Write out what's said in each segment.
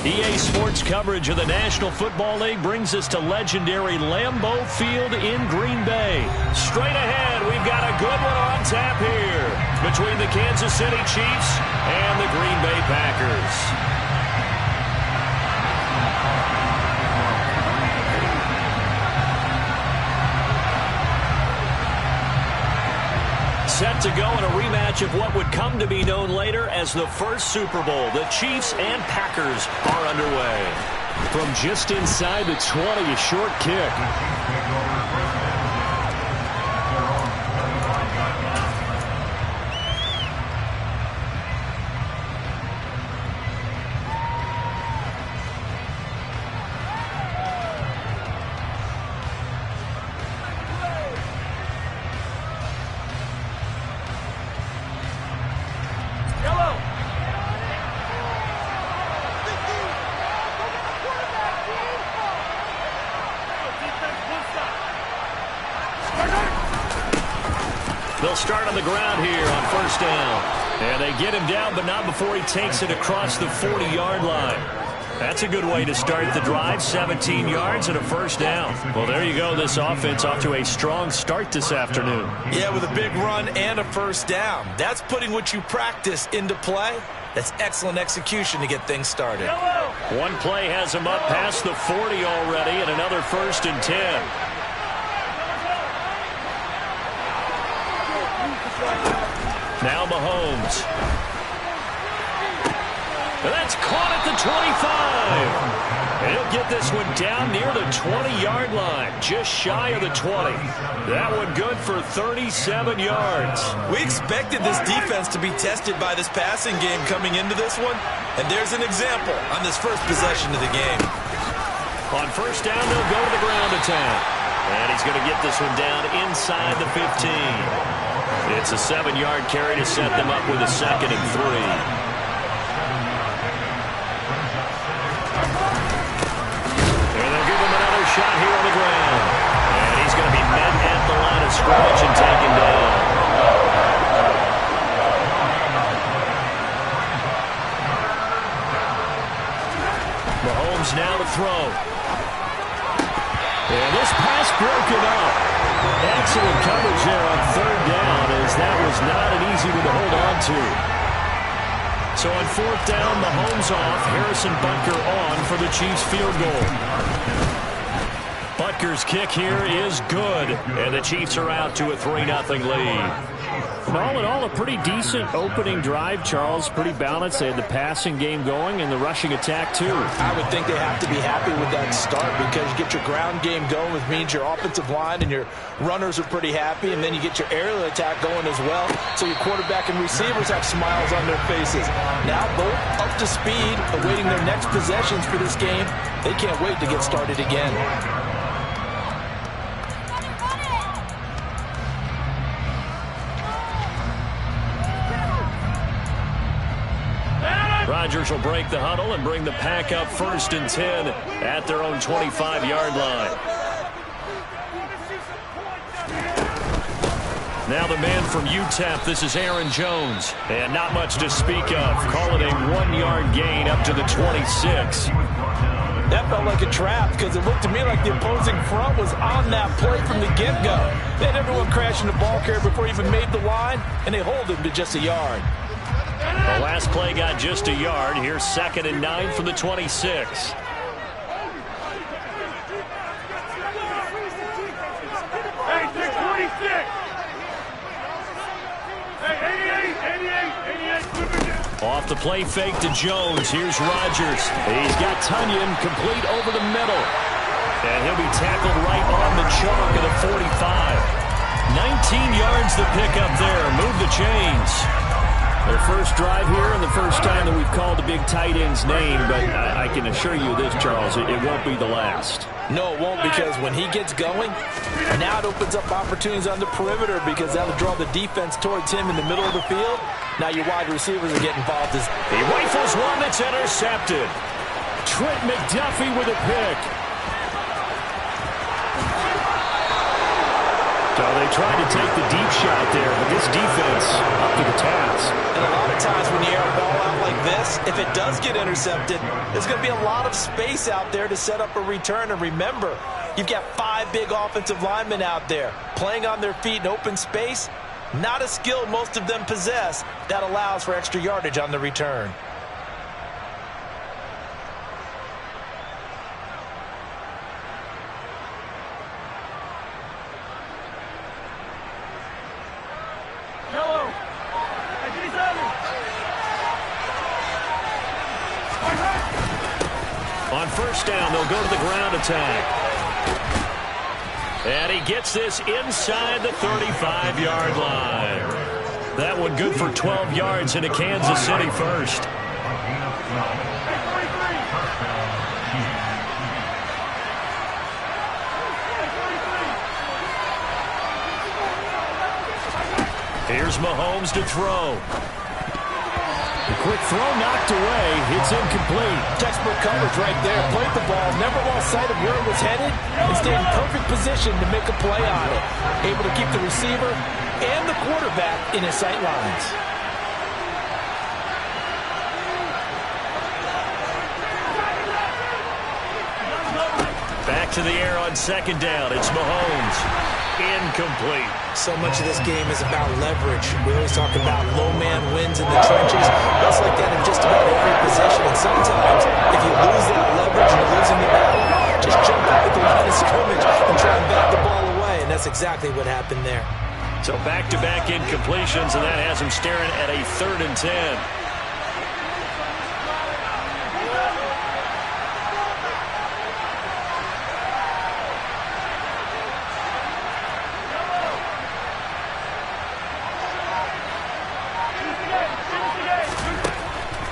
EA Sports coverage of the National Football League brings us to legendary Lambeau Field in Green Bay. Straight ahead, we've got a good one on tap here between the Kansas City Chiefs and the Green Bay Packers. Set to go in a rematch of what would come to be known later as the first Super Bowl. The Chiefs and Packers are underway. From just inside the 20, a short kick. They'll start on the ground here on first down. And they get him down, but not before he takes it across the 40-yard line. That's a good way to start the drive, 17 yards and a first down. Well, there you go. This offense off to a strong start this afternoon. Yeah, with a big run and a first down. That's putting what you practice into play. That's excellent execution to get things started. One play has him up past the 40 already, and another 1st and 10. Now Mahomes. And that's caught at the 25. And he'll get this one down near the 20-yard line, just shy of the 20. That one good for 37 yards. We expected this defense to be tested by this passing game coming into this one. And there's an example on this first possession of the game. On first down, they'll go to the ground attack. And he's going to get this one down inside the 15. It's a 7-yard carry to set them up with a 2nd and 3. And they'll give him another shot here on the ground. And he's going to be met at the line of scrimmage and taken down. Mahomes now to throw. And this pass broken up. Excellent coverage there on 3rd down, as that was not an easy one to hold on to. So on 4th down, Mahomes off, Harrison Butker on for the Chiefs field goal. Butker's kick here is good, and the Chiefs are out to a 3-0 lead. All in all, a pretty decent opening drive, Charles. Pretty balanced. They had the passing game going and the rushing attack, too. I would think they have to be happy with that start because you get your ground game going, which means your offensive line and your runners are pretty happy, and then you get your aerial attack going as well. So your quarterback and receivers have smiles on their faces. Now both up to speed, awaiting their next possessions for this game. They can't wait to get started again. Rodgers will break the huddle and bring the pack up 1st and 10 at their own 25-yard line. Now the man from UTEP, this is Aaron Jones. And not much to speak of. Call it a 1-yard gain up to the 26. That felt like a trap because it looked to me like the opposing front was on that play from the get-go. They had everyone crashing the ball carrier before he even made the line, and they hold him to just a yard. The last play got just a yard. Here's 2nd and 9 from the 26. Off the play fake to Jones. Here's Rodgers. He's got Tunyon complete over the middle. And he'll be tackled right on the chalk of the 45. 19 yards the pickup there. Move the chains. Their first drive here and the first time that we've called the big tight end's name, but I can assure you this, Charles, it won't be the last. No, it won't, because when he gets going, now it opens up opportunities on the perimeter because that'll draw the defense towards him in the middle of the field. Now your wide receivers are getting involved. He rifles one that's intercepted. Trent McDuffie with a pick. So they tried to take the deep shot there, but this defense up to the task. And a lot of times when you air a ball out like this, if it does get intercepted, there's going to be a lot of space out there to set up a return. And remember, you've got 5 big offensive linemen out there playing on their feet in open space. Not a skill most of them possess that allows for extra yardage on the return. On first down, they'll go to the ground attack. And he gets this inside the 35-yard line. That one good for 12 yards into Kansas City first. Here's Mahomes to throw. The quick throw knocked away. It's incomplete. Textbook coverage right there. Played the ball, never lost sight of where it was headed, and stayed in perfect position to make a play on it. Able to keep the receiver and the quarterback in his sight lines. Back to the air on second down. It's Mahomes. Incomplete. So much of this game is about leverage. We always talk about low man wins in the trenches. That's like that in just about every position. And sometimes, if you lose that leverage, you're losing the battle. Just jump out at the line of scrimmage and try and bat the ball away. And that's exactly what happened there. So back-to-back incompletions, and that has him staring at a 3rd and 10.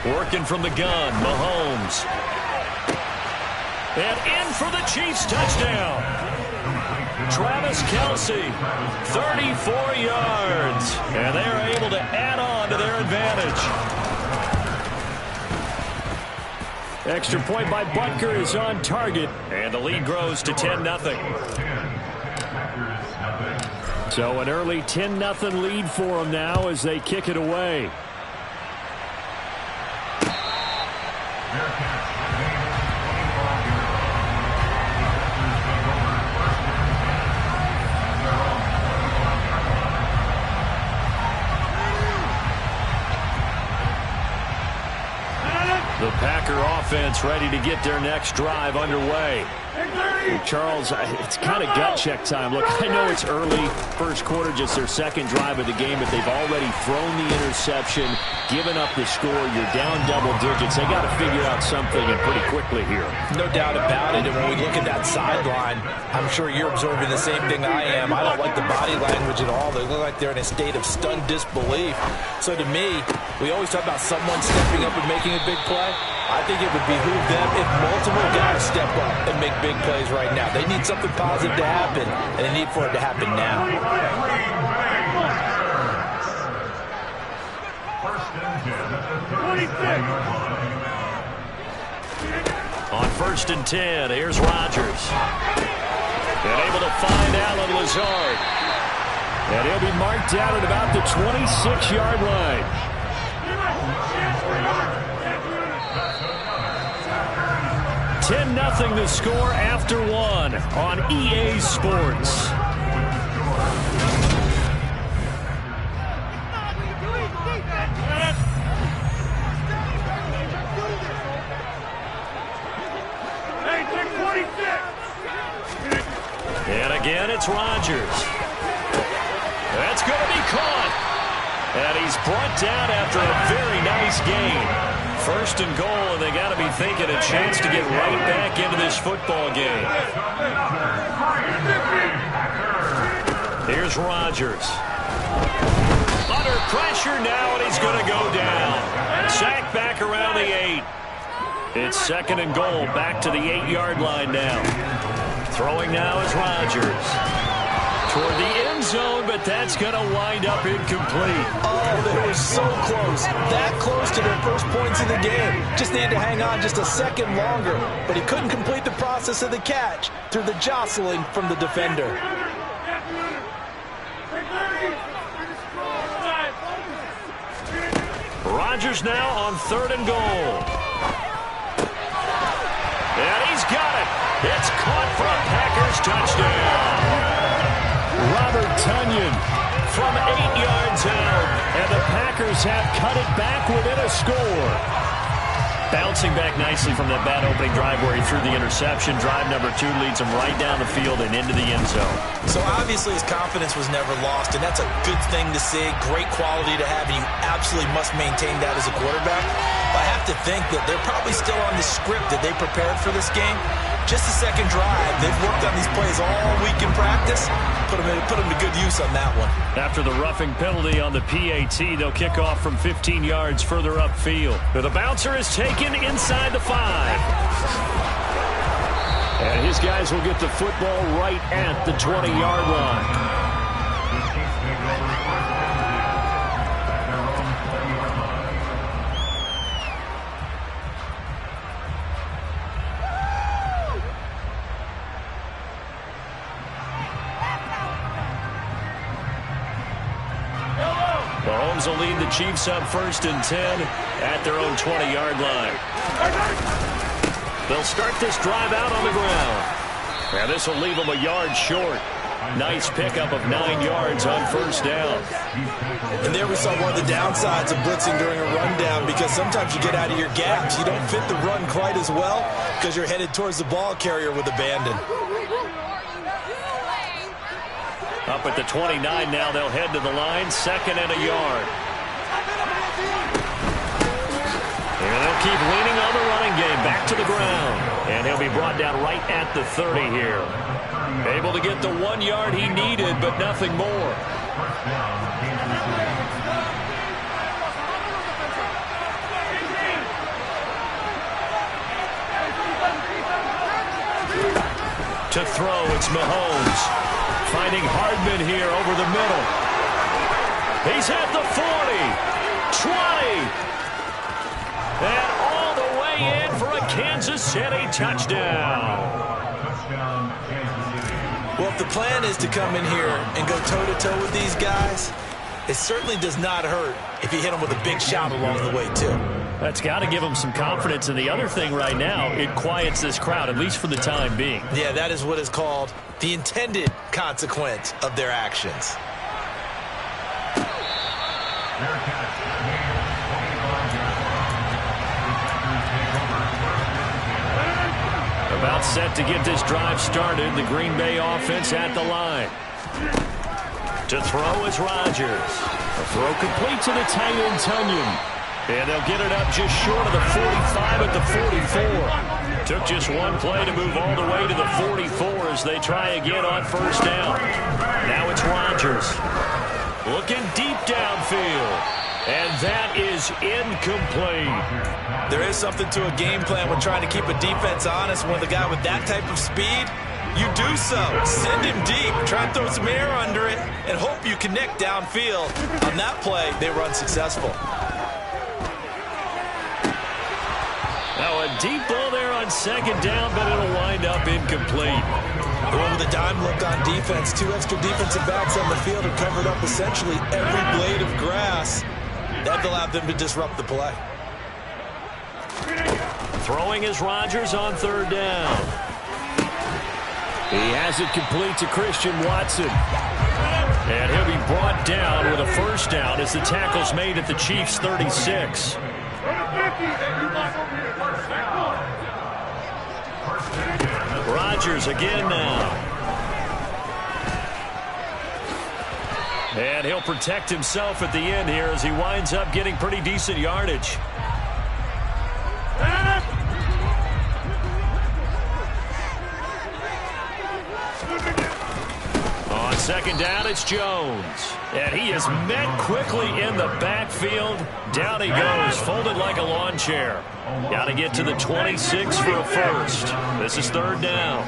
Working from the gun, Mahomes. And in for the Chiefs touchdown. Travis Kelce, 34 yards. And they're able to add on to their advantage. Extra point by Butker is on target. And the lead grows to 10-0. So an early 10-0 lead for them now as they kick it away. The Packer offense ready to get their next drive underway. Charles, it's kind of gut check time. Look, I know it's early, first quarter, just their second drive of the game, but they've already thrown the interception, given up the score. You're down double digits. They got to figure out something, and pretty quickly here. No doubt about it. And when we look at that sideline, I'm sure you're observing the same thing I am. I don't like the body language at all. They look like they're in a state of stunned disbelief. So to me, we always talk about someone stepping up and making a big play. I think it would behoove them if multiple guys step up and make big plays right now. They need something positive to happen, and they need for it to happen now. On 1st and 10, here's Rodgers. And able to find Allen Lazard. And he'll be marked down at about the 26-yard line. 10-0 the score after one on EA Sports. And again, it's Rodgers. That's going to be caught. And he's brought down after a very nice gain. 1st and goal, and they got to be thinking a chance to get right back into this football game. Here's Rodgers. Under pressure now, and he's going to go down. Sacked back around the 8. It's 2nd and goal, back to the 8-yard line now. Throwing now is Rodgers. Toward the end zone, but that's going to wind up incomplete. Oh, they were so close. That close to their first points in the game. Just needed to hang on just a second longer. But he couldn't complete the process of the catch through the jostling from the defender. Rodgers now on 3rd and goal. And he's got it. It's caught for a Packers touchdown. Robert Tonyan from 8 yards out. And the Packers have cut it back within a score. Bouncing back nicely from that bad opening drive where he threw the interception. Drive number 2 leads him right down the field and into the end zone. So obviously his confidence was never lost, and that's a good thing to see. Great quality to have, and you absolutely must maintain that as a quarterback. But I have to think that they're probably still on the script that they prepared for this game. Just the second drive. They've worked on these plays all week in practice. Put them to good use on that one. After the roughing penalty on the PAT, they'll kick off from 15 yards further upfield. The bouncer is taken inside the 5. And his guys will get the football right at the 20-yard line. Mahomes will lead the Chiefs up 1st and 10 at their own 20-yard line. They'll start this drive out on the ground. And this will leave them a yard short. Nice pickup of 9 yards on 1st down. And there we saw one of the downsides of blitzing during a rundown, because sometimes you get out of your gaps. You don't fit the run quite as well because you're headed towards the ball carrier with abandon. Up at the 29 now, they'll head to the line, 2nd and a yard. And they'll keep leaning on the running game, back to the ground. And he'll be brought down right at the 30 here. Able to get the 1 yard he needed, but nothing more. To throw, it's Mahomes. Finding Hardman here over the middle. He's at the 40, 20, and all the way in for a Kansas City touchdown. Well, if the plan is to come in here and go toe-to-toe with these guys, it certainly does not hurt if you hit them with a big shot along the way, too. That's got to give them some confidence. And the other thing right now, it quiets this crowd, at least for the time being. Yeah, that is what is called the intended consequence of their actions. About set to get this drive started. The Green Bay offense at the line. To throw is Rodgers. A throw complete to the tight end, Tonyan. And they'll get it up just short of the 45 at the 44. Took just one play to move all the way to the 44 as they try again on 1st down. Now it's Rodgers. Looking deep downfield. And that is incomplete. There is something to a game plan when trying to keep a defense honest. When the guy with that type of speed, you do so. Send him deep. Try and throw some air under it and hope you connect downfield. On that play, they run successful. Now a deep ball there on 2nd down, but it'll wind up incomplete. The one with a dime look on defense. 2 extra defensive backs on the field have covered up essentially every blade of grass. That allowed them to disrupt the play. Throwing is Rodgers on 3rd down. He has it complete to Christian Watson. And he'll be brought down with a 1st down as the tackle's made at the Chiefs' 36. Rodgers again now. And he'll protect himself at the end here as he winds up getting pretty decent yardage. On 2nd down, it's Jones. And he is met quickly in the backfield. Down he goes, folded like a lawn chair. Got to get to the 26 for a 1st. This is 3rd down.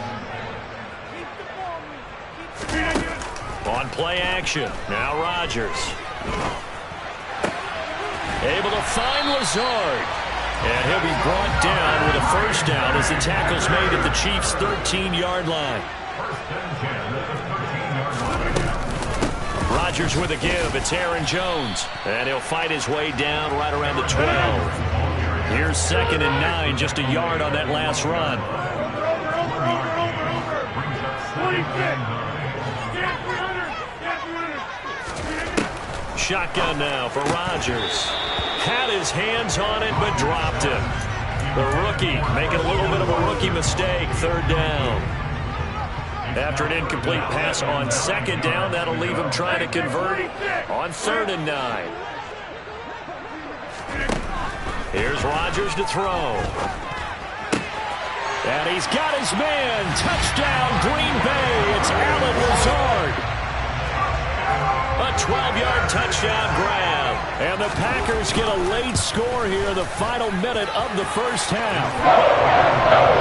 On play action, now Rodgers. Able to find Lazard. And he'll be brought down with a 1st down as the tackle's made at the Chiefs' 13-yard line. Rodgers with a give. It's Aaron Jones. And he'll fight his way down right around the 12. Here's 2nd and 9, just a yard on that last run. Shotgun now for Rodgers. Had his hands on it, but dropped it. The rookie making a little bit of a rookie mistake. 3rd down. After an incomplete pass on 2nd down, that'll leave him trying to convert on 3rd and 9. Here's Rodgers to throw. And he's got his man. Touchdown, Green Bay. It's Allen Lazard. A 12-yard touchdown grab. And the Packers get a late score here, the final minute of the first half.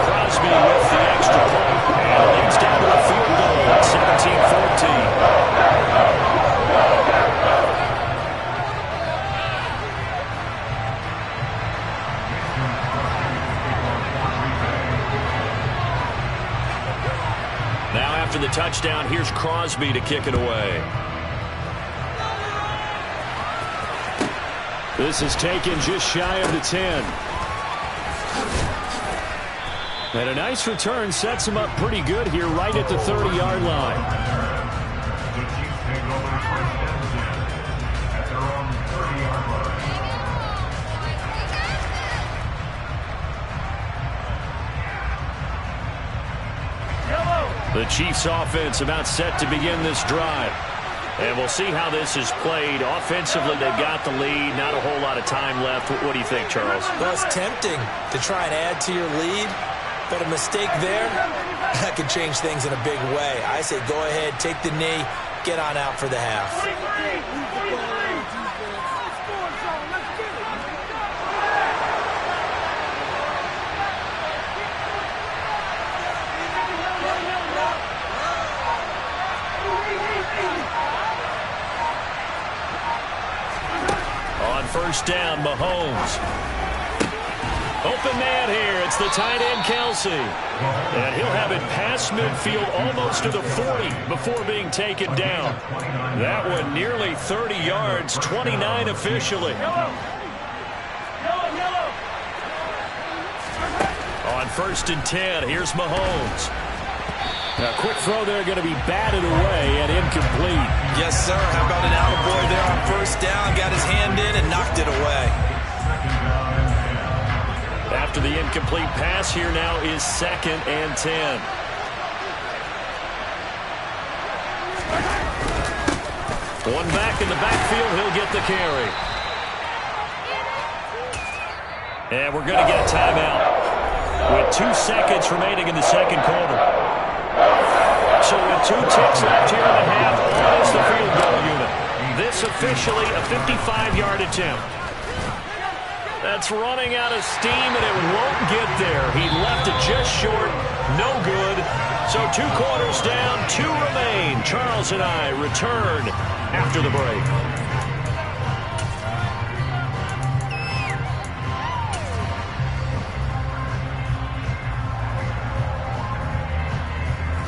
Crosby with the extra point. And it leads down to a field goal at 17-14. Now after the touchdown, here's Crosby to kick it away. This is taken just shy of the 10. And a nice return sets him up pretty good here right at the 30-yard line. The Chiefs offense about set to begin this drive. And we'll see how this is played. Offensively, they've got the lead. Not a whole lot of time left. What do you think, Charles? Well, it's tempting to try and add to your lead, but a mistake there, that could change things in a big way. I say go ahead, take the knee, get on out for the half. First down, Mahomes. Open man here. It's the tight end, Kelsey. And he'll have it past midfield almost to the 40 before being taken down. That one nearly 30 yards, 29 officially. On 1st and 10, here's Mahomes. A quick throw there, going to be batted away and incomplete. Yes, sir. How about an attaboy there on 1st down? Got his hand in and knocked it away. After the incomplete pass, here now is 2nd and 10. One back in the backfield. He'll get the carry. And we're going to get a timeout with 2 seconds remaining in the 2nd quarter. So with 2 ticks left here in the half, on is the field goal unit. This officially a 55-yard attempt. That's running out of steam, and it won't get there. He left it just short. No good. So 2 quarters down, 2 remain. Charles and I return after the break.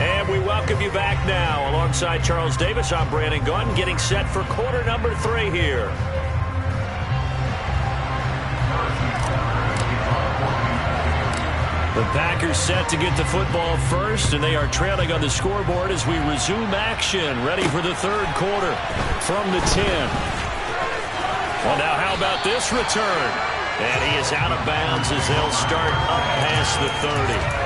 And we welcome you back now. Alongside Charles Davis, I'm Brandon Gunn, getting set for quarter number 3 here. The Packers set to get the football first, and they are trailing on the scoreboard as we resume action, ready for the 3rd quarter from the 10. Well, now how about this return? And he is out of bounds as they'll start up past the 30.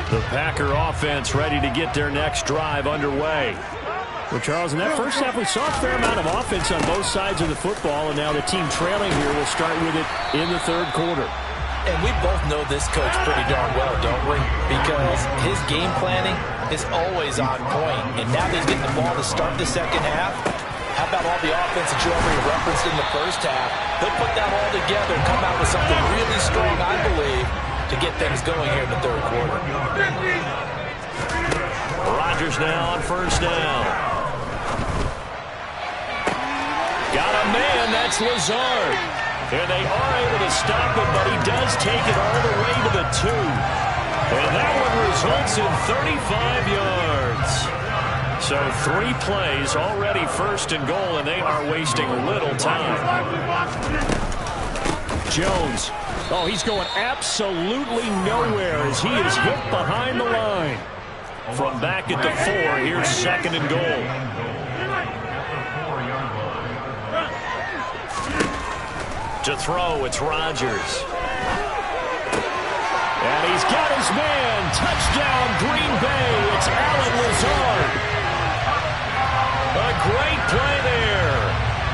The Packer offense ready to get their next drive underway. Well, Charles, in that first half, we saw a fair amount of offense on both sides of the football, and now the team trailing here will start with it in the 3rd quarter. And we both know this coach pretty darn well, don't we? Because his game planning is always on point. And now that he's getting the ball to start the 2nd half, how about all the offense that you already referenced in the 1st half? He'll put that all together and come out with something really strong, I believe, to get things going here in the 3rd quarter. Rodgers now on 1st down. Got a man, that's Lazard. And they are able to stop it, but he does take it all the way to the 2. And that one results in 35 yards. So 3 plays already first and goal, and they are wasting little time. Jones. Oh, he's going absolutely nowhere as he is hit behind the line. From back at the 4, here's second and goal. To throw, it's Rodgers. And he's got his man. Touchdown, Green Bay. It's Allen Lazard. A great play there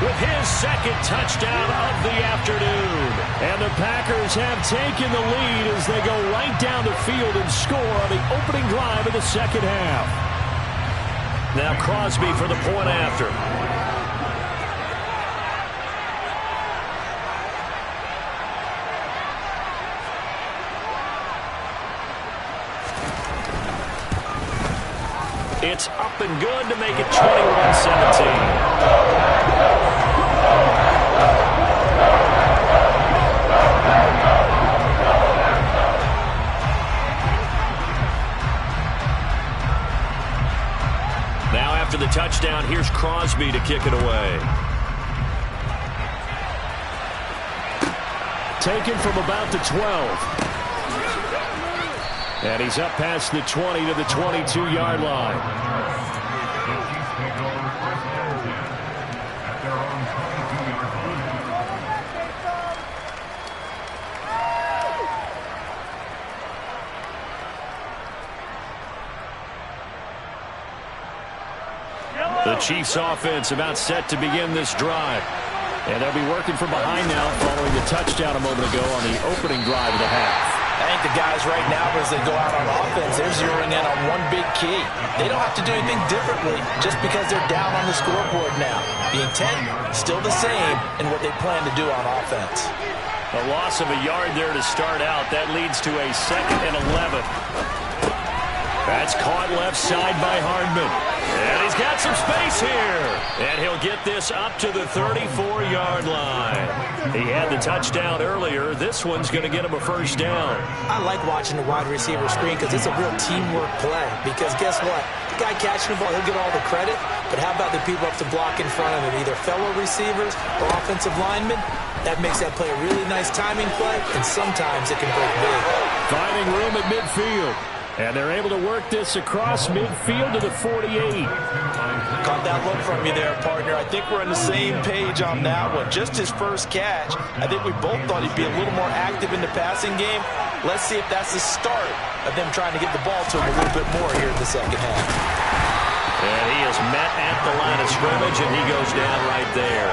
with his second touchdown of the afternoon. And the Packers have taken the lead as they go right down the field and score on the opening drive of the second half. Now Crosby for the point after. It's up and good to make it 21-17. Now after the touchdown, here's Crosby to kick it away. Taken from about the 12. And he's up past the 20 to the 22-yard line. The Chiefs offense about set to begin this drive. And they'll be working from behind now following the touchdown a moment ago on the opening drive of the half. I think the guys right now, as they go out on offense, they're zeroing in on one big key. They don't have to do anything differently just because they're down on the scoreboard now. The intent, still the same in what they plan to do on offense. A loss of a yard there to start out. That leads to a 2nd and 11. That's caught left side by Hardman. And he's got some space here. And he'll get this up to the 34-yard line. He had the touchdown earlier. This one's going to get him a first down. I like watching the wide receiver screen because it's a real teamwork play. Because guess what? The guy catching the ball, he'll get all the credit. But how about the people up to block in front of him? Either fellow receivers or offensive linemen. That makes that play a really nice timing play. And sometimes it can break big. Finding room at midfield. And they're able to work this across midfield to the 48. Caught that look from you there, partner. I think we're on the same page on that one. Just his first catch. I think we both thought he'd be a little more active in the passing game. Let's see if that's the start of them trying to get the ball to him a little bit more here in the second half. And he is met at the line of scrimmage, and he goes down right there.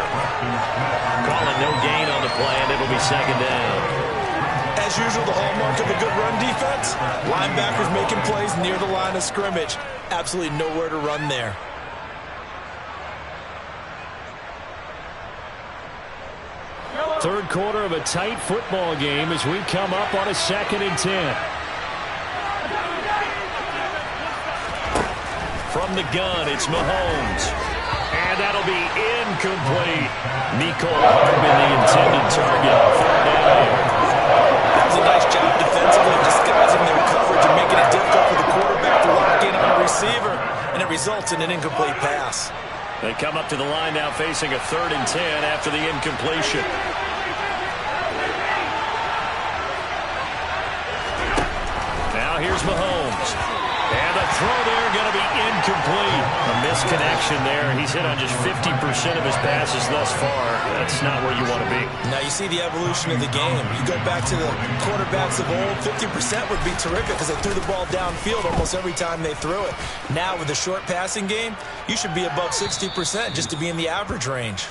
Calling no gain on the play, and it'll be second down. As usual, the hallmark of a good run defense, linebackers making plays near the line of scrimmage. Absolutely nowhere to run there. Third quarter of a tight football game as we come up on a 2nd and 10. From the gun, it's Mahomes. And that'll be incomplete. Mecole Hardman, the intended target. 4th down. That was a nice job defensively, disguising their coverage and making it difficult for the quarterback to lock in on the receiver. And it results in an incomplete pass. They come up to the line now facing a 3rd and 10 after the incompletion. Now here's Mahomes. And the throw there going to be incomplete. A misconnection there. He's hit on just 50% of his passes thus far. That's not where you want to be. Now you see the evolution of the game. You go back to the quarterbacks of old, 50% would be terrific because they threw the ball downfield almost every time they threw it. Now with the short passing game, you should be above 60% just to be in the average range.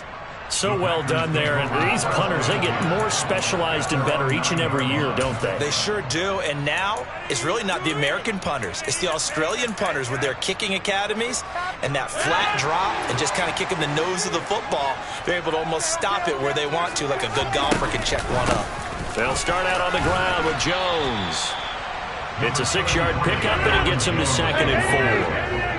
So well done there. And these punters, they get more specialized and better each and every year, don't they? They sure do. And now it's really not the American punters. It's the Australian punters with their kicking academies and that flat drop and just kind of kicking the nose of the football. They're able to almost stop it where they want to, like a good golfer can check one up. They'll start out on the ground with Jones. It's a 6-yard pickup, and it gets him to 2nd and 4.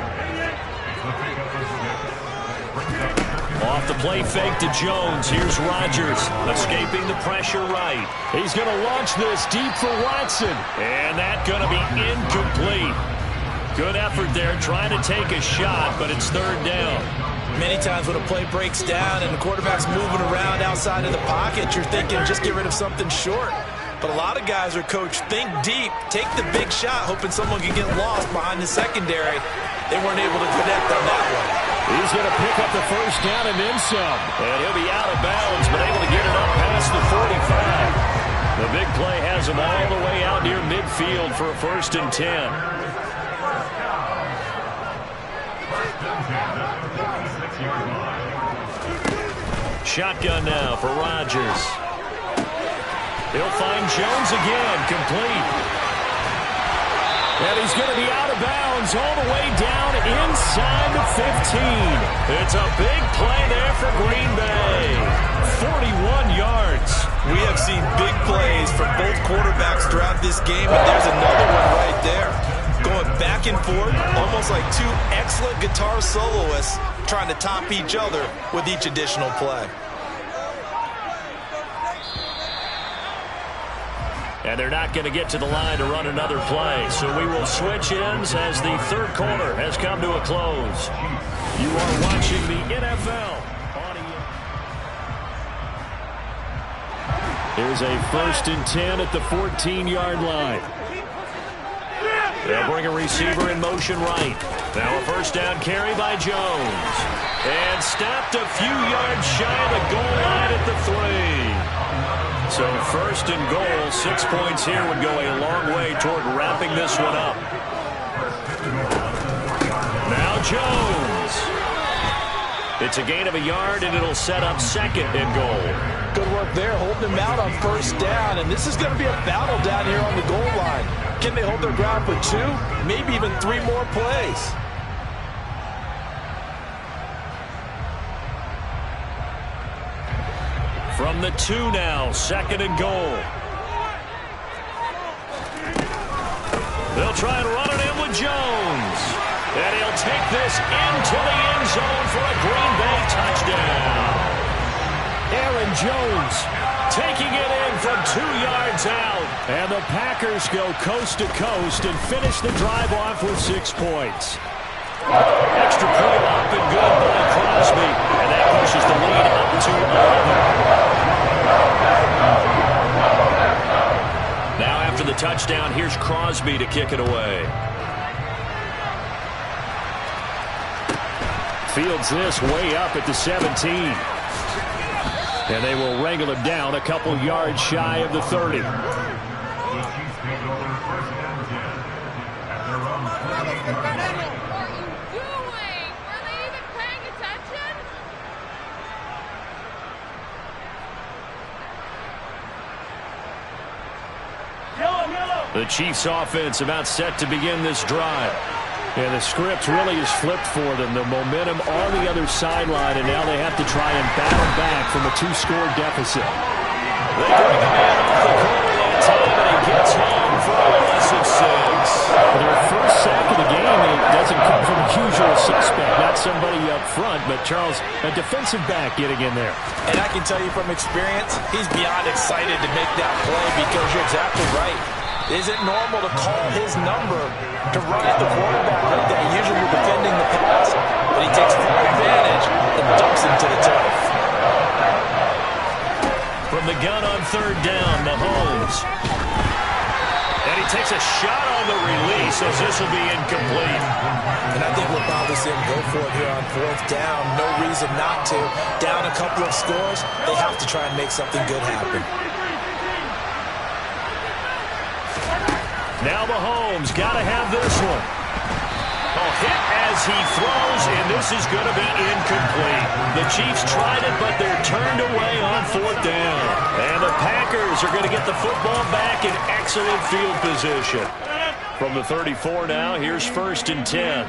Off the play fake to Jones. Here's Rodgers escaping the pressure right. He's going to launch this deep for Watson. And that's going to be incomplete. Good effort there trying to take a shot, but it's third down. Many times when a play breaks down and the quarterback's moving around outside of the pocket, you're thinking just get rid of something short. But a lot of guys are coached, think deep, take the big shot, hoping someone can get lost behind the secondary. They weren't able to connect on that one. He's going to pick up the first down and then some. And he'll be out of bounds, but able to get it up past the 45. The big play has him all the way out near midfield for a 1st and 10. Shotgun now for Rodgers. He'll find Jones again, complete. And he's going to be out of bounds all the way down inside the 15. It's a big play there for Green Bay. 41 yards. We have seen big plays from both quarterbacks throughout this game, and there's another one right there. Going back and forth, almost like two excellent guitar soloists trying to top each other with each additional play. And they're not going to get to the line to run another play. So we will switch ends as the third quarter has come to a close. You are watching the NFL. Here's a 1st and 10 at the 14-yard line. They'll bring a receiver in motion right. Now a 1st down carry by Jones. And stopped a few yards shy of the goal line at the 3. So 1st and goal, 6 points here would go a long way toward wrapping this one up. Now Jones. It's a gain of a yard, and it'll set up 2nd and goal. Good work there, holding them out on 1st down, and this is going to be a battle down here on the goal line. Can they hold their ground for 2, maybe even 3 more plays? From the 2 now, 2nd and goal. They'll try and run it in with Jones. And he'll take this into the end zone for a Green Bay touchdown. Aaron Jones taking it in from 2 yards out. And the Packers go coast to coast and finish the drive off with 6 points. Extra point up and good by Crosby. And that pushes the lead up to 11. Now after the touchdown, here's Crosby to kick it away. Fields this way up at the 17. And they will wrangle him down a couple yards shy of the 30. The Chiefs offense about set to begin this drive. And the script really is flipped for them. The momentum on the other sideline, and now they have to try and battle back from a 2-score deficit. They bring him in off the corner that time, and he gets home for a loss of 6. Their first sack of the game, and it doesn't come from a usual suspect, not somebody up front, but Charles, a defensive back getting in there. And I can tell you from experience, he's beyond excited to make that play because you're exactly right. Is it normal to call his number to run at the quarterback like that? Usually defending the pass, but he takes full advantage and dumps him to the turf. From the gun on 3rd down, Mahomes. And he takes a shot on the release as this will be incomplete. And I think we'll probably see him go for it here on 4th down. No reason not to. Down a couple of scores, they have to try and make something good happen. Now Mahomes got to have this one. A hit as he throws, and this is going to be incomplete. The Chiefs tried it, but they're turned away on 4th down. And the Packers are going to get the football back in excellent field position. From the 34 now, here's 1st and 10.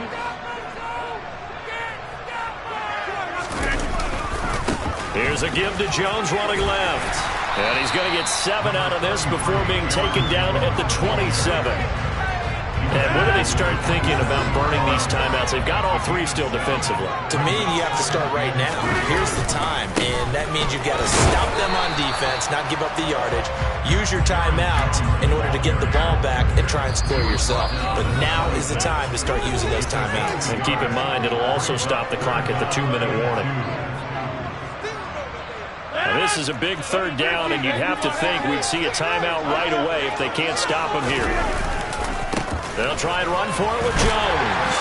Here's a give to Jones running left. And he's going to get 7 out of this before being taken down at the 27. And when do they start thinking about burning these timeouts? They've got all three still defensively. To me, you have to start right now. Here's the time, and that means you've got to stop them on defense, not give up the yardage, use your timeouts in order to get the ball back and try and score yourself. But now is the time to start using those timeouts. And keep in mind, it'll also stop the clock at the 2-minute warning. Now, this is a big third down, and you'd have to think we'd see a timeout right away if they can't stop him here. They'll try and run for it with Jones.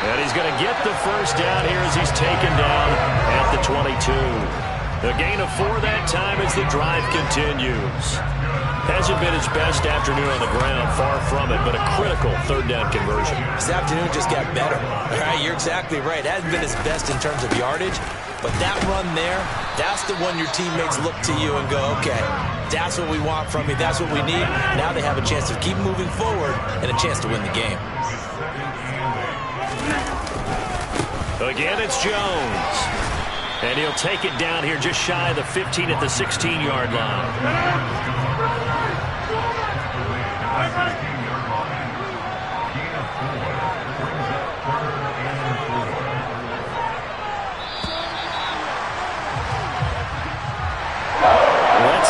And he's going to get the first down here as he's taken down at the 22. A gain of 4 that time as the drive continues. Hasn't been his best afternoon on the ground, far from it, but a critical third down conversion. This afternoon just got better. All right, you're exactly right. Hasn't been his best in terms of yardage, but that run there, that's the one your teammates look to you and go, okay, that's what we want from you. That's what we need. Now they have a chance to keep moving forward and a chance to win the game. Again, it's Jones. And he'll take it down here just shy of the 15 at the 16-yard line.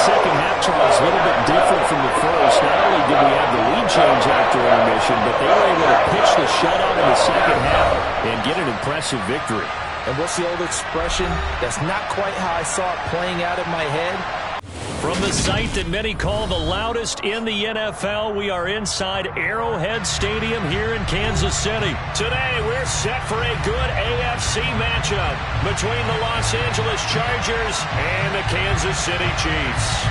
Second half try is a little bit different from the first. Not only did we have the lead change after intermission, but they were able to pitch the shutout in the second half and get an impressive victory. And what's the old expression? That's not quite how I saw it playing out in my head. From the site that many call the loudest in the NFL, we are inside Arrowhead Stadium here in Kansas City. Today, we're set for a good AFC matchup between the Los Angeles Chargers and the Kansas City Chiefs.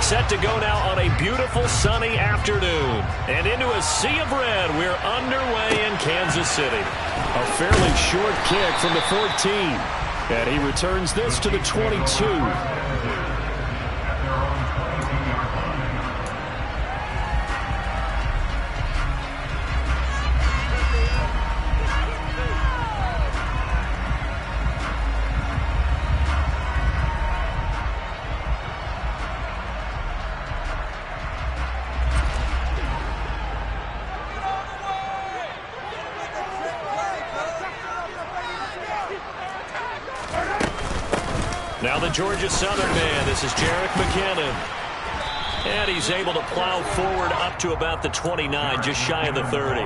Set to go now on a beautiful sunny afternoon. And into a sea of red, we're underway in Kansas City. A fairly short kick from the 14. And he returns this to the 22. Now the Georgia Southern man, this is Jerick McKinnon. And he's able to plow forward up to about the 29, just shy of the 30.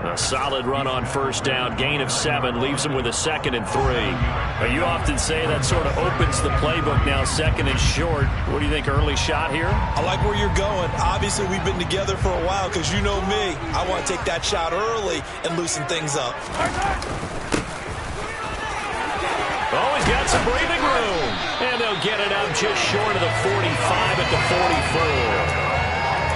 A solid run on first down, gain of 7, leaves him with a 2nd and 3. Now, you often say that sort of opens the playbook now, 2nd and short. What do you think, early shot here? I like where you're going. Obviously, we've been together for a while because you know me. I want to take that shot early and loosen things up. Oh, he's got some breathing room. And they'll get it out just short of the 45 at the 44.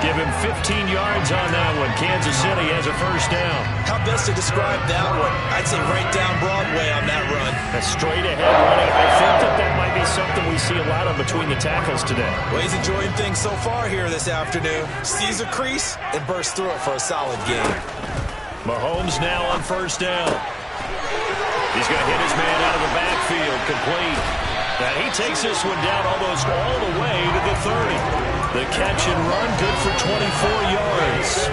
Give him 15 yards on that one. Kansas City has a first down. How best to describe that one? I'd say right down Broadway on that run. A straight-ahead running. I think that might be something we see a lot of between the tackles today. Well, he's enjoying things so far here this afternoon. Sees a crease and bursts through it for a solid game. Mahomes now on first down. He's going to hit his man out of the backfield, complete. And he takes this one down almost all the way to the 30. The catch and run, good for 24 yards.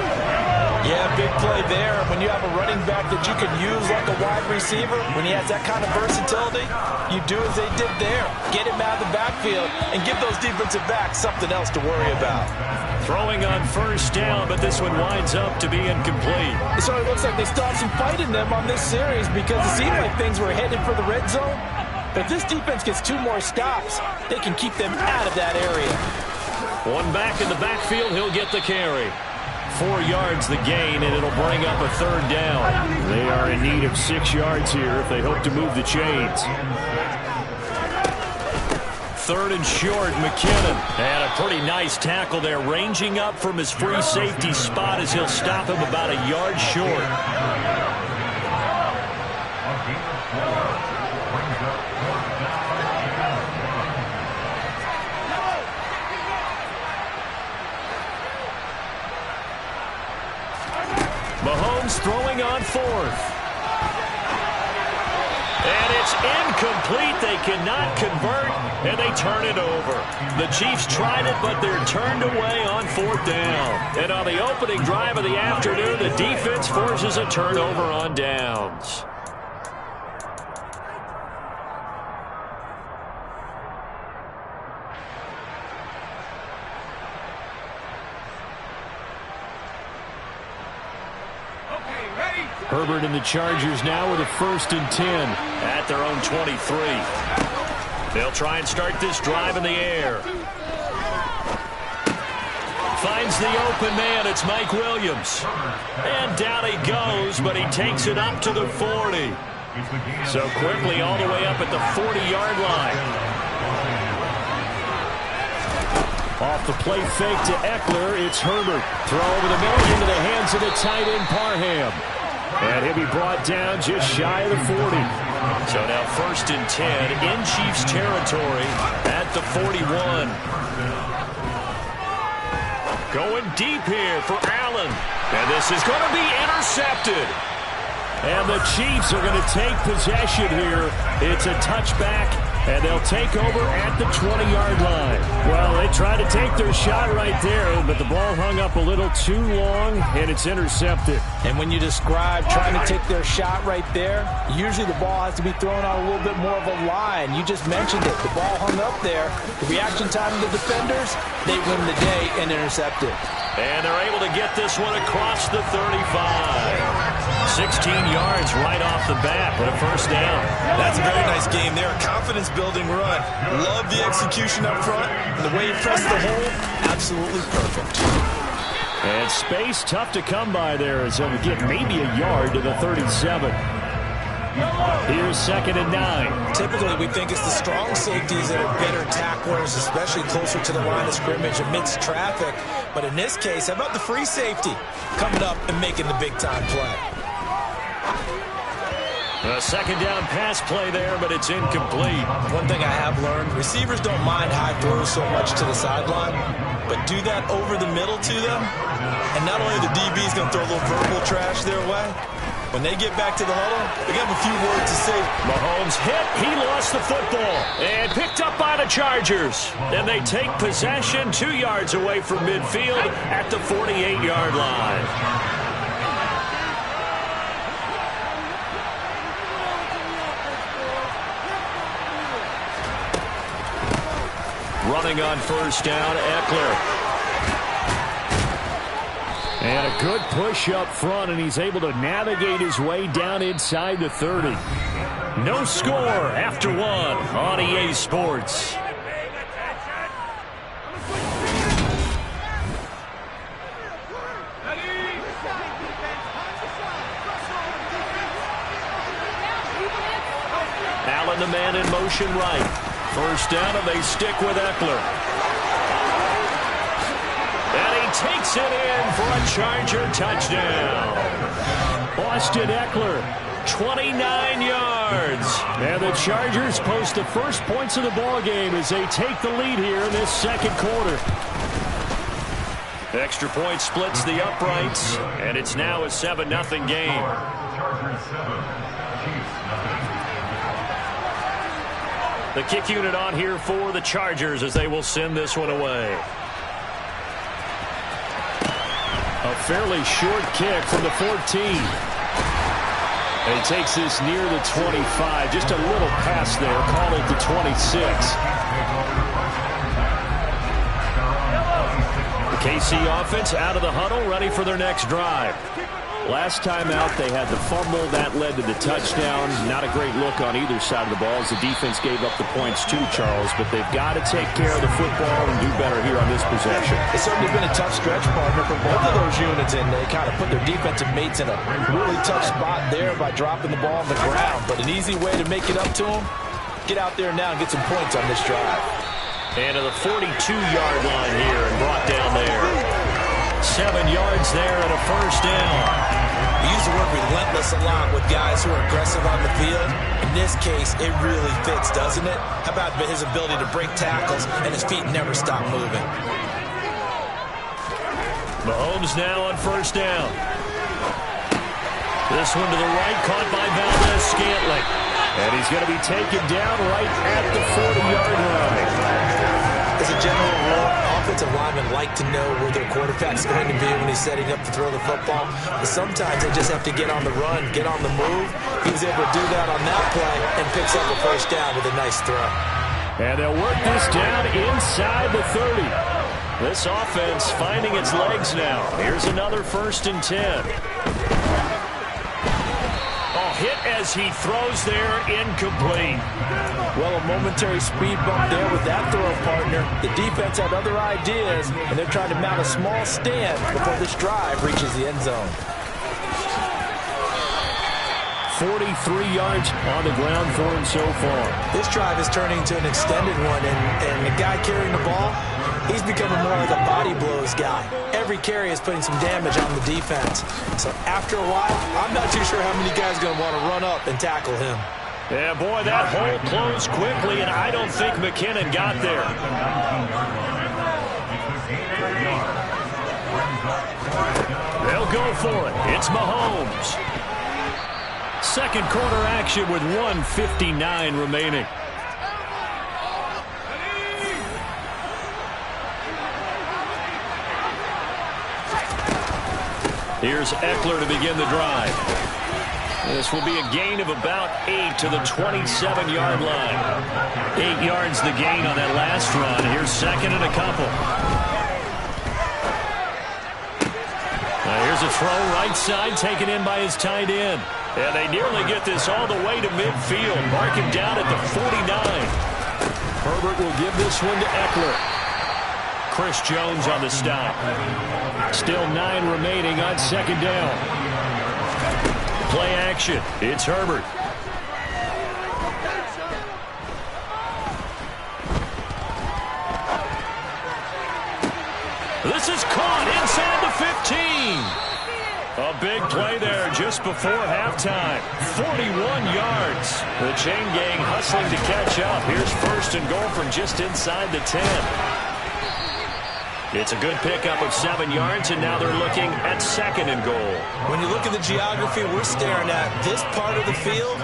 Yeah, big play there. When you have a running back that you can use like a wide receiver, when he has that kind of versatility, you do as they did there. Get him out of the backfield and give those defensive backs something else to worry about. Throwing on first down, but this one winds up to be incomplete. It sort of looks like they still have some fight in them on this series because it seemed like things were headed for the red zone. But if this defense gets 2 more stops, they can keep them out of that area. One back in the backfield, he'll get the carry. 4 yards the gain, and it'll bring up a third down. They are in need of 6 yards here if they hope to move the chains. 3rd and short, McKinnon. And a pretty nice tackle there, ranging up from his free safety spot as he'll stop him about a yard short. throwing on fourth. And it's incomplete. They cannot convert, and they turn it over. The Chiefs tried it, but they're turned away on fourth down. And on the opening drive of the afternoon, the defense forces a turnover on downs. Herbert and the Chargers now with a 1st and 10 at their own 23. They'll try and start this drive in the air. Finds the open man. It's Mike Williams. And down he goes, but he takes it up to the 40. So quickly all the way up at the 40-yard line. Off the play fake to Eckler, it's Herbert. Throw over the middle into the hands of the tight end Parham. And he'll be brought down just shy of the 40. So now 1st and 10 in Chiefs territory at the 41. Going deep here for Allen. And this is going to be intercepted. And the Chiefs are going to take possession here. It's a touchback, and they'll take over at the 20-yard line. Well, they tried to take their shot right there, but the ball hung up a little too long, and it's intercepted. And when you describe trying to take their shot right there, usually the ball has to be thrown on a little bit more of a line. You just mentioned it. The ball hung up there. The reaction time of the defenders, they win the day and intercept it. And they're able to get this one across the 35. 16 yards right off the bat, but a 1st down. That's a very nice game there. A confidence-building run. Love the execution up front. And the way he pressed the hole, absolutely perfect. And space tough to come by there as he'll get maybe a yard to the 37. Here's 2nd and 9. Typically, we think it's the strong safeties that are better tacklers, especially closer to the line of scrimmage amidst traffic. But in this case, how about the free safety coming up and making the big-time play? A 2nd down pass play there, but it's incomplete. One thing I have learned, receivers don't mind high throws so much to the sideline, but do that over the middle to them, and not only the DB's going to throw a little verbal trash their way, when they get back to the huddle, they have a few words to say. Mahomes hit. He lost the football and picked up by the Chargers. And they take possession 2 yards away from midfield at the 48-yard line. Running on 1st down, Eckler. And a good push up front, and he's able to navigate his way down inside the 30. No score after 1 on EA Sports. Allen, the man in motion right. 1st down, and they stick with Eckler. And he takes it in for a Charger touchdown. Austin Eckler, 29 yards. And the Chargers post the first points of the ballgame as they take the lead here in this 2nd quarter. Extra point splits the uprights, and it's now a 7-0 game. The kick unit on here for the Chargers as they will send this one away. A fairly short kick from the 14. And he takes this near the 25. Just a little pass there. Call it the 26. The KC offense out of the huddle, ready for their next drive. Last time out, they had the fumble. That led to the touchdown. Not a great look on either side of the ball as the defense gave up the points too, Charles. But they've got to take care of the football and do better here on this possession. It's certainly been a tough stretch, partner, for both of those units, and they kind of put their defensive mates in a really tough spot there by dropping the ball on the ground. But an easy way to make it up to them, get out there now and get some points on this drive. And to the 42-yard line here and brought down there. 7 yards there and a 1st down. We use the word relentless a lot with guys who are aggressive on the field. In this case, it really fits, doesn't it? How about his ability to break tackles and his feet never stop moving? Mahomes now on 1st down. This one to the right, caught by Valdez-Scantling. And he's going to be taken down right at the 40-yard line. As a general rule, offensive linemen like to know where their quarterback's going to be when he's setting up to throw the football. But sometimes they just have to get on the run, get on the move. He was able to do that on that play and picks up a first down with a nice throw. And they'll work this down inside the 30. This offense finding its legs now. Here's another 1st and 10. Hit as he throws there, incomplete. Well, a momentary speed bump there with that throw, partner. The defense had other ideas, and they're trying to mount a small stand before this drive reaches the end zone. 43 yards on the ground for him so far. This drive is turning into an extended one, and the guy carrying the ball, he's becoming more like a body blows guy. Every carry is putting some damage on the defense. So after a while, I'm not too sure how many guys are going to want to run up and tackle him. Yeah, boy, that hole closed quickly, and I don't think McKinnon got there. They'll go for it. It's Mahomes. Second quarter action with 1:59 remaining. Here's Eckler to begin the drive. This will be a gain of about 8 to the 27-yard line. 8 yards the gain on that last run. Here's second and a couple. Here's a throw right side taken in by his tight end. And they nearly get this all the way to midfield. Mark him down at the 49. Herbert will give this one to Eckler. Chris Jones on the stop. Still 9 remaining on second down. Play action. It's Herbert. This is caught inside the 15. A big play there just before halftime. 41 yards. The chain gang hustling to catch up. Here's first and goal from just inside the 10. It's a good pickup of 7 yards, and now they're looking at second and goal. When you look at the geography we're staring at, this part of the field,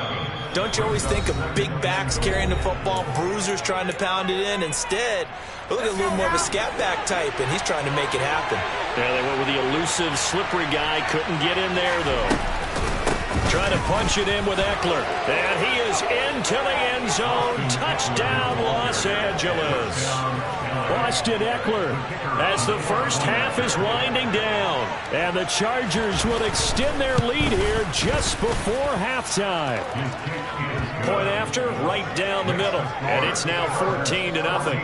don't you always think of big backs carrying the football, bruisers trying to pound it in? Instead, look at a little more of a scat back type, and he's trying to make it happen. Yeah, they went with the elusive, slippery guy. Couldn't get in there, though. Trying to punch it in with Eckler. And he is into the end zone. Touchdown, Los Angeles. Austin Eckler as the first half is winding down. And the Chargers will extend their lead here just before halftime. Point after, right down the middle. And it's now 14-0.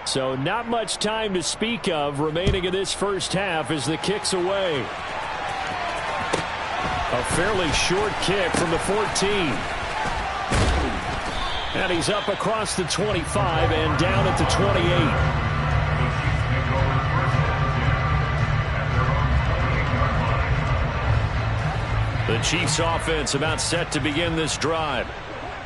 So not much time to speak of remaining in this first half as the kick's away. A fairly short kick from the 14. And he's up across the 25 and down at the 28. The Chiefs offense about set to begin this drive.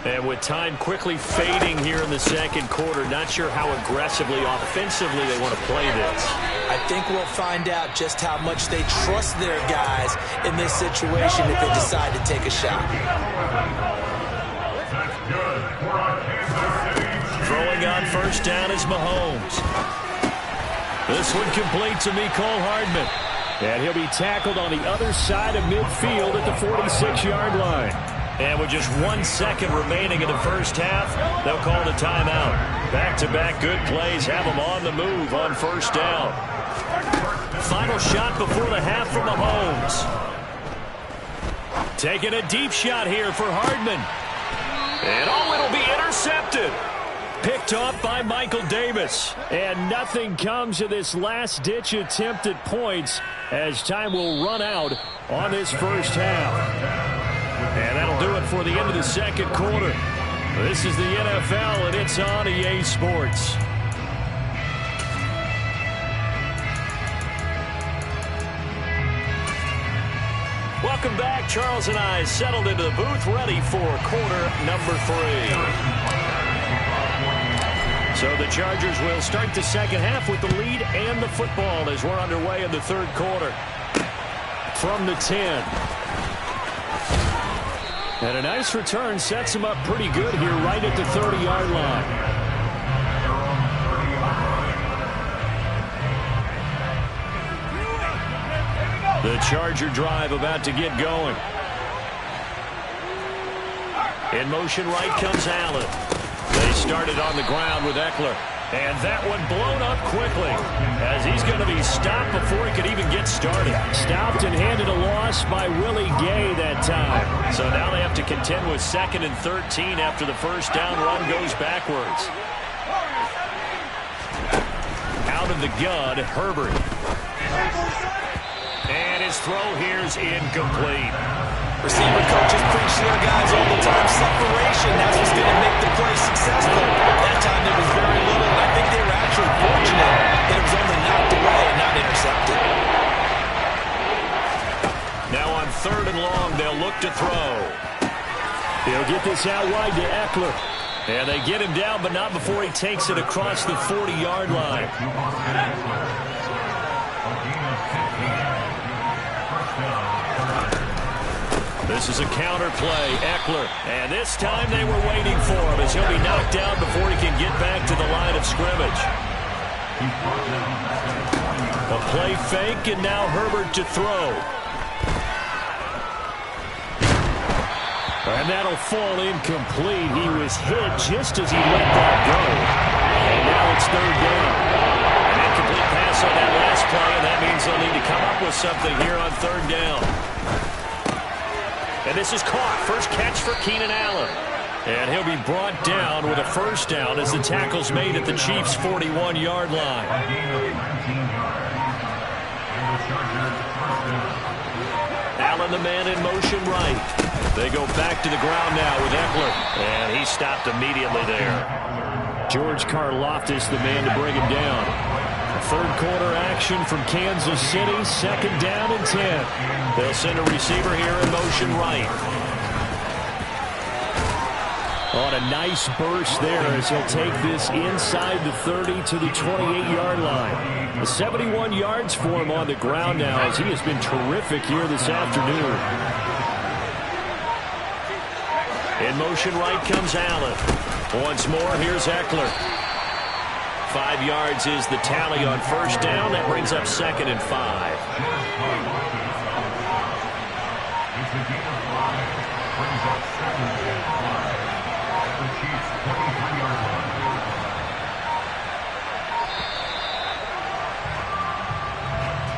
And with time quickly fading here in the second quarter, not sure how aggressively, offensively they want to play this. I think we'll find out just how much they trust their guys in this situation if they decide to take a shot. Throwing on first down is Mahomes. This one complete to Mecole Hardman. And he'll be tackled on the other side of midfield at the 46-yard line. And with just 1 second remaining in the first half, they'll call the timeout. Back-to-back good plays have them on the move on first down. Final shot before the half from Mahomes. Taking a deep shot here for Hardman. And it'll be intercepted. Picked off by Michael Davis. And nothing comes of this last-ditch attempt at points as time will run out on this first half. And that'll do it for the end of the second quarter. This is the NFL, and it's on EA Sports. Welcome back. Charles and I settled into the booth, ready for quarter number 3. So the Chargers will start the second half with the lead and the football as we're underway in the third quarter. From the 10. And a nice return sets him up pretty good here right at the 30-yard line. The Charger drive about to get going. In motion right comes Allen. They started on the ground with Eckler. And that one blown up quickly as he's going to be stopped before he could even get started. Stopped and handed a loss by Willie Gay that time. So now they have to contend with 2nd and 13 after the first down run goes backwards. Out of the gun, Herbert. And his throw here's incomplete. Receiver coaches preach to their guys all the time. Separation, that's what's going to make the play successful. That time there was very little, and I think they were actually fortunate that it was only knocked away and not intercepted. Now on 3rd and long, they'll look to throw. He'll get this out wide to Eckler. And they get him down, but not before he takes it across the 40-yard line. This is a counter play, Eckler. And this time they were waiting for him as he'll be knocked down before he can get back to the line of scrimmage. A play fake, and now Herbert to throw. And that'll fall incomplete. He was hit just as he let that go. And now it's 3rd down. An incomplete pass on that last play, and that means they'll need to come up with something here on 3rd down. And this is caught. First catch for Keenan Allen. And he'll be brought down with a first down as the tackle's made at the Chiefs' 41-yard line. Allen, the man in motion right. They go back to the ground now with Eckler. And he stopped immediately there. George Karlaftis, the man to bring him down. Third quarter action from Kansas City. 2nd down and 10. They'll send a receiver here in motion right. On a nice burst there as he'll take this inside the 30 to the 28-yard line. 71 yards for him on the ground now as he has been terrific here this afternoon. In motion right comes Allen. Once more, here's Eckler. 5 yards is the tally on first down. That brings up 2nd and 5.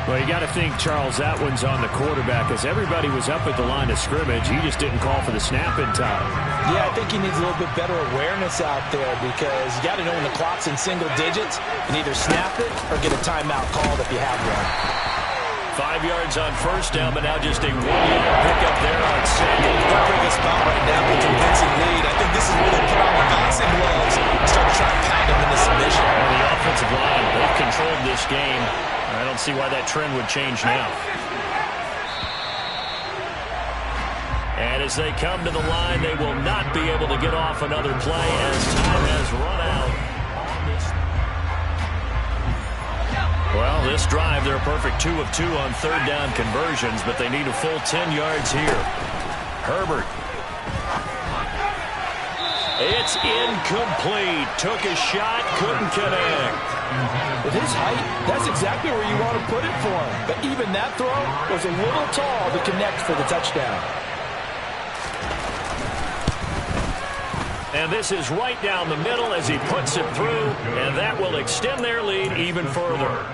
Well, you got to think, Charles, that one's on the quarterback as everybody was up at the line of scrimmage. He just didn't call for the snap in time. Yeah, I think he needs a little bit better awareness out there because you got to know when the clock's in single digits and either snap it or get a timeout called if you have one. 5 yards on first down, but now just a 1-yard pickup there on second. They're bringing us spot right now with a convincing lead. I think this is where they put on the boxing gloves and start to try to pound them into submission. On the offensive line, they've controlled this game. I don't see why that trend would change now. And as they come to the line, they will not be able to get off another play as time has run out. Well, this drive, they're a perfect 2 of 2 on 3rd down conversions, but they need a full 10 yards here. Herbert. It's incomplete. Took a shot, couldn't connect. With his height, that's exactly where you want to put it for him. But even that throw was a little tall to connect for the touchdown. And this is right down the middle as he puts it through, and that will extend their lead even further.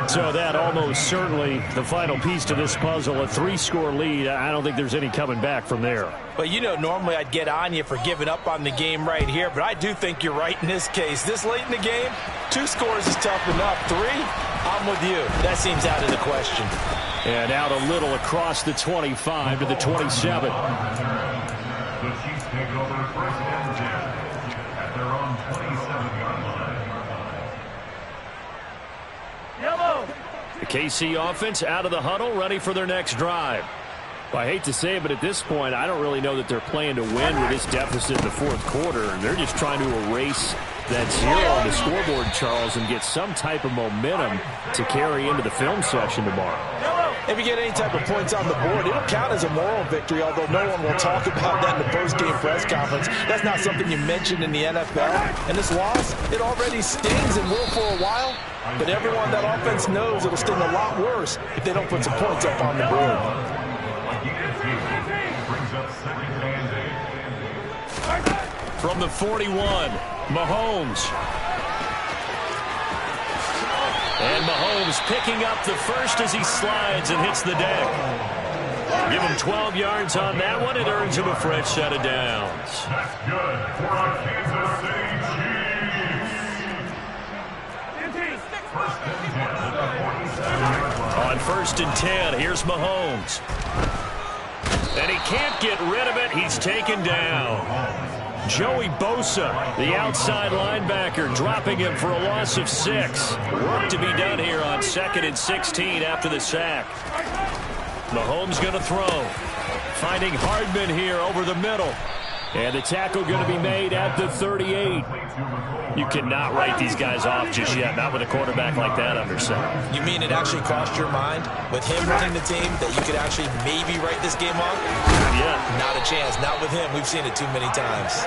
So that almost certainly the final piece to this puzzle, a 3-score lead. I don't think there's any coming back from there. But, you know, normally I'd get on you for giving up on the game right here, but I do think you're right in this case. This late in the game, 2 scores is tough enough. 3, I'm with you. That seems out of the question. And out a little across the 25 to the 27. The Chiefs take over first and 10 at their own 27-yard line. The KC offense out of the huddle, ready for their next drive. Well, I hate to say it, but at this point, I don't really know that they're playing to win with this deficit in the fourth quarter. They're just trying to erase that zero on the scoreboard, Charles, and get some type of momentum to carry into the film session tomorrow. If you get any type of points on the board, it'll count as a moral victory, although no one will talk about that in the post-game press conference. That's not something you mentioned in the NFL. And this loss, it already stings and will for a while, but everyone that offense knows it'll sting a lot worse if they don't put some points up on the board. From the 41, Mahomes. And Mahomes picking up the first as he slides and hits the deck. Give him 12 yards on that one. It earns him a fresh set of downs. That's good for the Kansas City Chiefs. On 1st and 10, here's Mahomes. And he can't get rid of it. He's taken down. Joey Bosa, the outside linebacker, dropping him for a loss of 6. Work to be done here on 2nd and 16 after the sack. Mahomes going to throw. Finding Hardman here over the middle. And the tackle going to be made at the 38. You cannot write these guys off just yet, not with a quarterback like that under center. You mean it actually crossed your mind with him running the team that you could actually maybe write this game off? Yeah. Not a chance. Not with him. We've seen it too many times.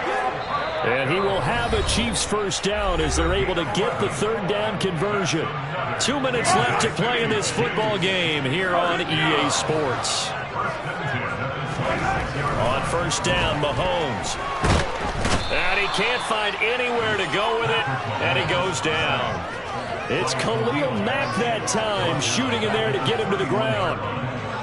And he will have a Chiefs first down as they're able to get the 3rd down conversion. 2 minutes left to play in this football game here on EA Sports. On 1st down, Mahomes. And he can't find anywhere to go with it, and he goes down. It's Khalil Mack that time, shooting in there to get him to the ground.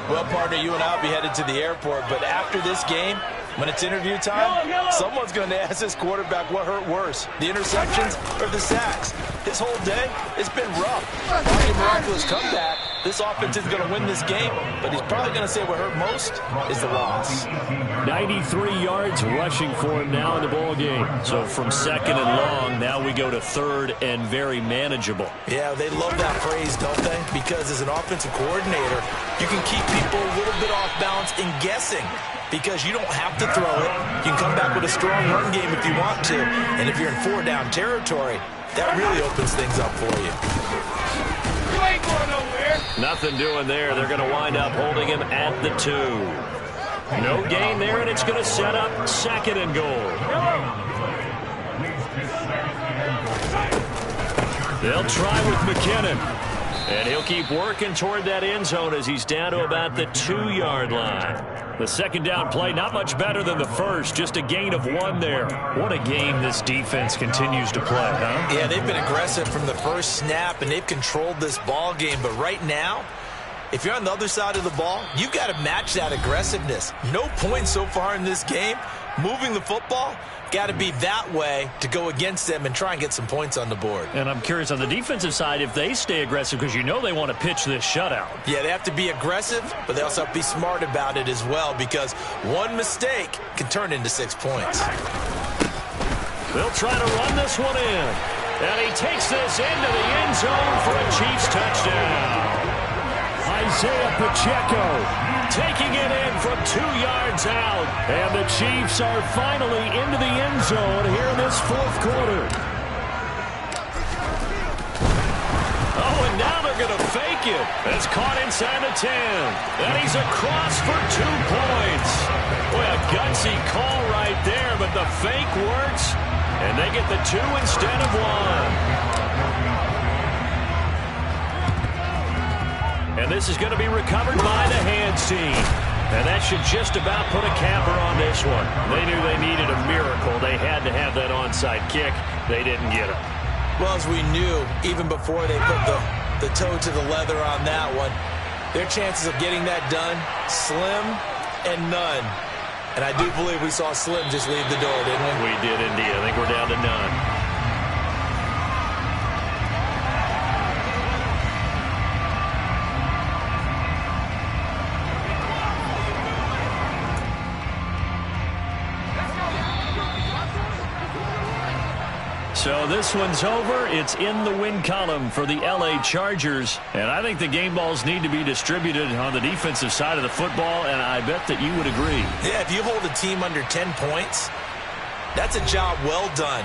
Well, partner, you and I will be headed to the airport, but after this game, when it's interview time, someone's going to ask this quarterback what hurt worse, the interceptions or the sacks. His whole day, it's been rough. After a miraculous comeback, this offense is going to win this game, but he's probably going to say what hurt most is the loss. 93 yards rushing for him now in the ball game. So from 2nd and long, now we go to 3rd and very manageable. Yeah, they love that phrase, don't they? Because as an offensive coordinator, you can keep people a little bit off balance and guessing. Because you don't have to throw it. You can come back with a strong run game if you want to. And if you're in 4-down territory, that really opens things up for you. You ain't going nowhere. Nothing doing there. They're going to wind up holding him at the 2. No gain there, and it's going to set up 2nd and goal. They'll try with McKinnon. And he'll keep working toward that end zone as he's down to about the 2-yard line. The 2nd down play, not much better than the first, just a gain of 1 there. What a game this defense continues to play, huh? Yeah, they've been aggressive from the first snap, and they've controlled this ball game. But right now, if you're on the other side of the ball, you've got to match that aggressiveness. No points so far in this game. Moving the football, got to be that way to go against them and try and get some points on the board. And I'm curious on the defensive side if they stay aggressive, because you know they want to pitch this shutout. Yeah, they have to be aggressive, but they also have to be smart about it as well, because one mistake can turn into 6 points. They'll try to run this one in. And he takes this into the end zone for a Chiefs touchdown. Isaiah Pacheco taking it in from 2 yards out. And the Chiefs are finally into the end zone here in this 4th quarter. Oh, and now they're going to fake it. It's caught inside the 10. And he's across for 2 points. Boy, a gutsy call right there, but the fake works. And they get the 2 instead of 1. And this is going to be recovered by the hands team. And that should just about put a capper on this one. They knew they needed a miracle. They had to have that onside kick. They didn't get it. Well, as we knew, even before they put the toe to the leather on that one, their chances of getting that done, slim and none. And I do believe we saw Slim just leave the door, didn't we? We did indeed. I think we're down to none. So this one's over. It's in the win column for the L.A. Chargers. And I think the game balls need to be distributed on the defensive side of the football, and I bet that you would agree. Yeah, if you hold a team under 10 points, that's a job well done.